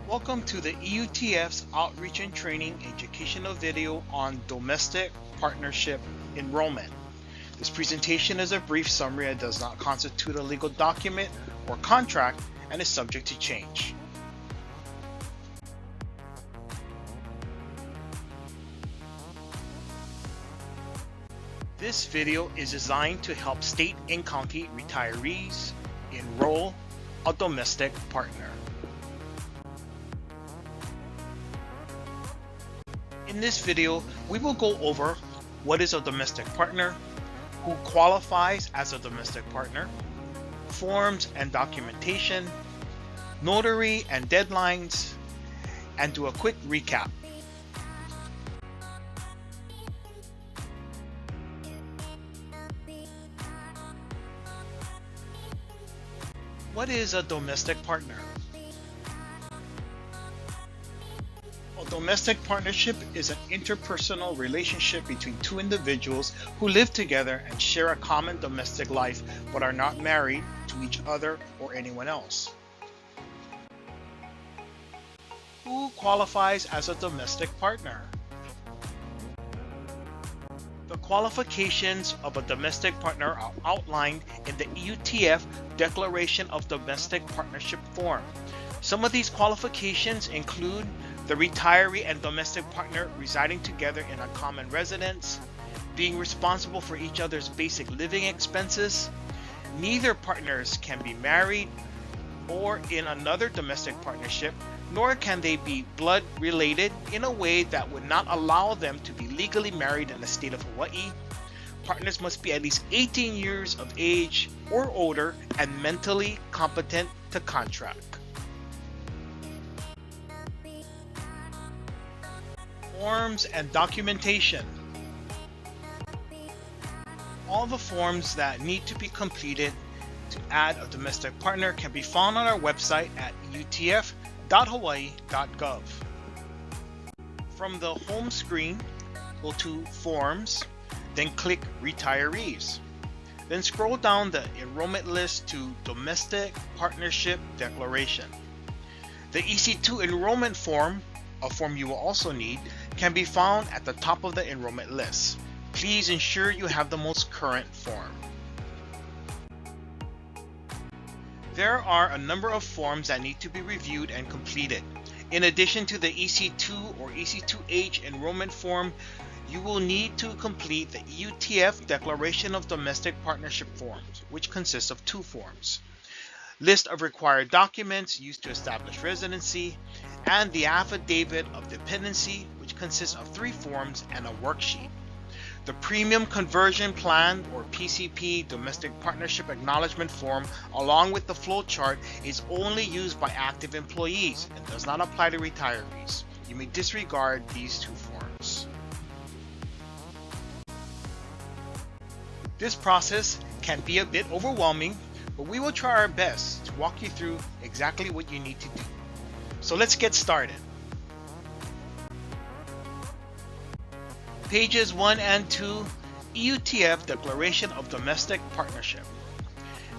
Welcome to the EUTF's Outreach and Training educational video on Domestic Partnership Enrollment. This presentation is a brief summary and does not constitute a legal document or contract and is subject to change. This video is designed to help state and county retirees enroll a domestic partner. In this video, we will go over what is a domestic partner, who qualifies as a domestic partner, forms and documentation, notary and deadlines, and do a quick recap. What is a domestic partner? A domestic partnership is an interpersonal relationship between two individuals who live together and share a common domestic life but are not married to each other or anyone else. Who qualifies as a domestic partner? The qualifications of a domestic partner are outlined in the EUTF Declaration of Domestic Partnership form. Some of these qualifications include the retiree and domestic partner residing together in a common residence, being responsible for each other's basic living expenses, neither partners can be married or in another domestic partnership, nor can they be blood related in a way that would not allow them to be legally married in the state of Hawaii. Partners must be at least 18 years of age or older and mentally competent to contract. Forms and documentation. All the forms that need to be completed to add a domestic partner can be found on our website at utf.hawaii.gov. From the home screen, go to Forms, then click Retirees. Then scroll down the enrollment list to Domestic Partnership Declaration. The EC2 enrollment form, a form you will also need, can be found at the top of the enrollment list. Please ensure you have the most current form. There are a number of forms that need to be reviewed and completed. In addition to the EC2 or EC2H enrollment form, you will need to complete the EUTF Declaration of Domestic Partnership forms, which consists of two forms. List of required documents used to establish residency, and the Affidavit of Dependency, which consists of three forms and a worksheet. The Premium Conversion Plan or PCP Domestic Partnership Acknowledgement form, along with the flowchart, is only used by active employees and does not apply to retirees. You may disregard these two forms. This process can be a bit overwhelming, but we will try our best to walk you through exactly what you need to do. So let's get started. Pages 1 and 2, EUTF Declaration of Domestic Partnership.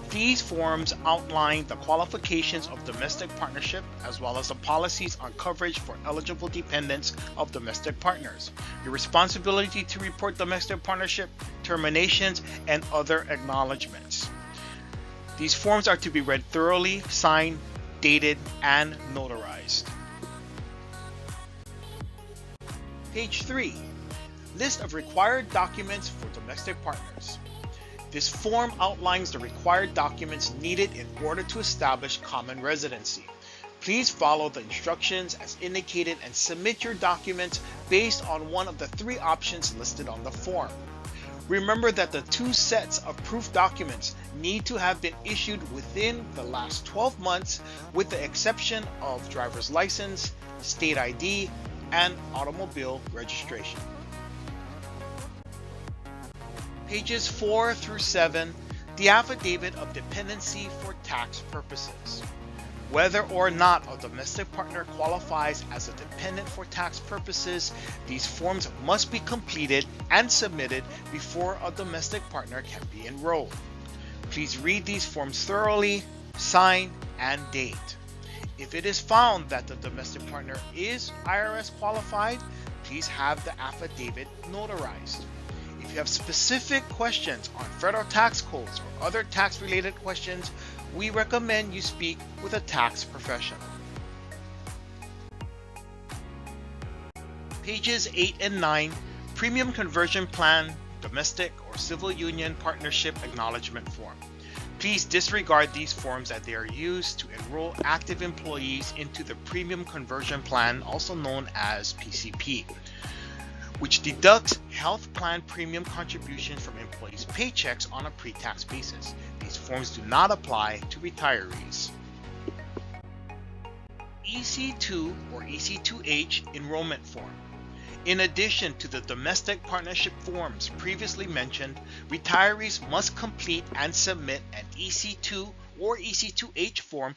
These forms outline the qualifications of domestic partnership as well as the policies on coverage for eligible dependents of domestic partners, your responsibility to report domestic partnership terminations, and other acknowledgments. These forms are to be read thoroughly, signed, dated, and notarized. Page 3. List of required documents for domestic partners. This form outlines the required documents needed in order to establish common residency. Please follow the instructions as indicated and submit your documents based on one of the three options listed on the form. Remember that the two sets of proof documents need to have been issued within the last 12 months, with the exception of driver's license, state ID, and automobile registration. Pages 4 through 7, the Affidavit of Dependency for tax purposes. Whether or not a domestic partner qualifies as a dependent for tax purposes, these forms must be completed and submitted before a domestic partner can be enrolled. Please read these forms thoroughly, sign, and date. If it is found that the domestic partner is IRS qualified, please have the affidavit notarized. If you have specific questions on federal tax codes or other tax-related questions, we recommend you speak with a tax professional. Pages 8 and 9, Premium Conversion Plan, Domestic or Civil Union Partnership Acknowledgement Form. Please disregard these forms as they are used to enroll active employees into the Premium Conversion Plan, also known as PCP, which deducts health plan premium contributions from employees' paychecks on a pre-tax basis. These forms do not apply to retirees. EC2 or EC2H Enrollment Form. In addition to the domestic partnership forms previously mentioned, retirees must complete and submit an EC2 or EC2H form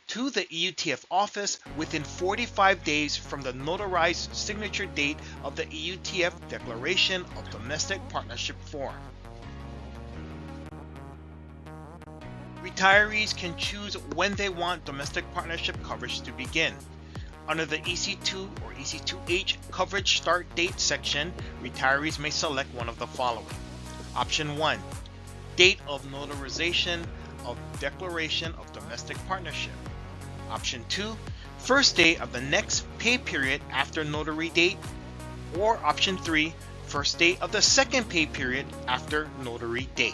to the EUTF office within 45 days from the notarized signature date of the EUTF Declaration of Domestic Partnership form. Retirees can choose when they want domestic partnership coverage to begin. Under the EC2 or EC2H coverage start date section, retirees may select one of the following. Option 1. Date of notarization of Declaration of Domestic Partnership. Option 2. First day of the next pay period after notary date. Or Option 3. First day of the second pay period after notary date.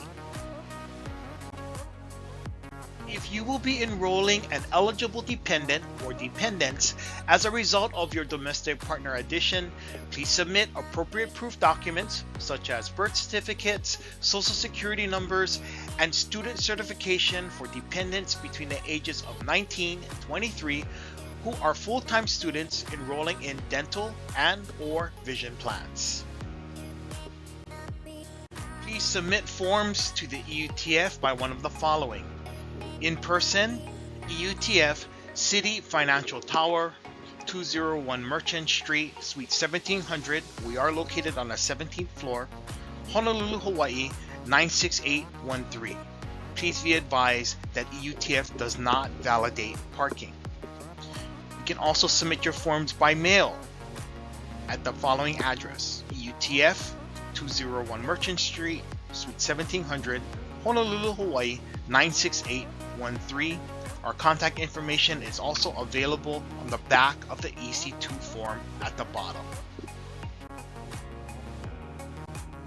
If you will be enrolling an eligible dependent or dependents as a result of your domestic partner addition, please submit appropriate proof documents such as birth certificates, social security numbers, and student certification for dependents between the ages of 19 and 23 who are full-time students enrolling in dental and/or vision plans. Please submit forms to the EUTF by one of the following. In person, EUTF, City Financial Tower, 201 Merchant Street, Suite 1700. We are located on the 17th floor, Honolulu, Hawaii, 96813. Please be advised that EUTF does not validate parking. You can also submit your forms by mail at the following address: EUTF, 201 Merchant Street, Suite 1700, Honolulu, Hawaii, 96813. Our contact information is also available on the back of the EC2 form at the bottom.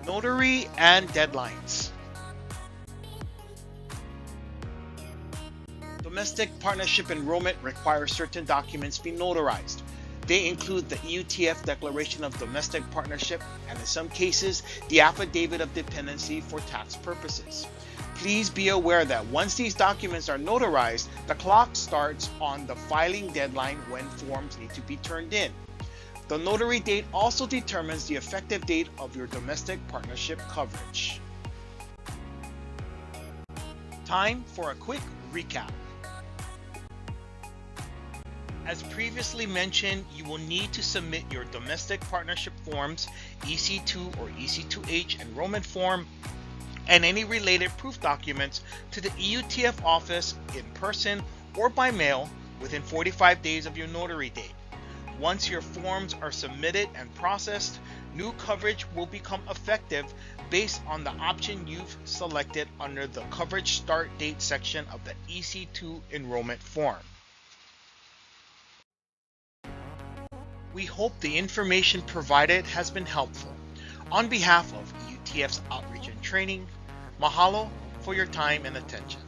Notary and deadlines. Domestic partnership enrollment requires certain documents be notarized. They include the EUTF Declaration of Domestic Partnership and, in some cases, the Affidavit of Dependency for tax purposes. Please be aware that once these documents are notarized, the clock starts on the filing deadline when forms need to be turned in. The notary date also determines the effective date of your domestic partnership coverage. Time for a quick recap. As previously mentioned, you will need to submit your domestic partnership forms, EC2 or EC2H enrollment form, and any related proof documents to the EUTF office in person or by mail within 45 days of your notary date. Once your forms are submitted and processed, new coverage will become effective based on the option you've selected under the coverage start date section of the EC2 enrollment form. We hope the information provided has been helpful. On behalf of EUTF's outreach and training, mahalo for your time and attention.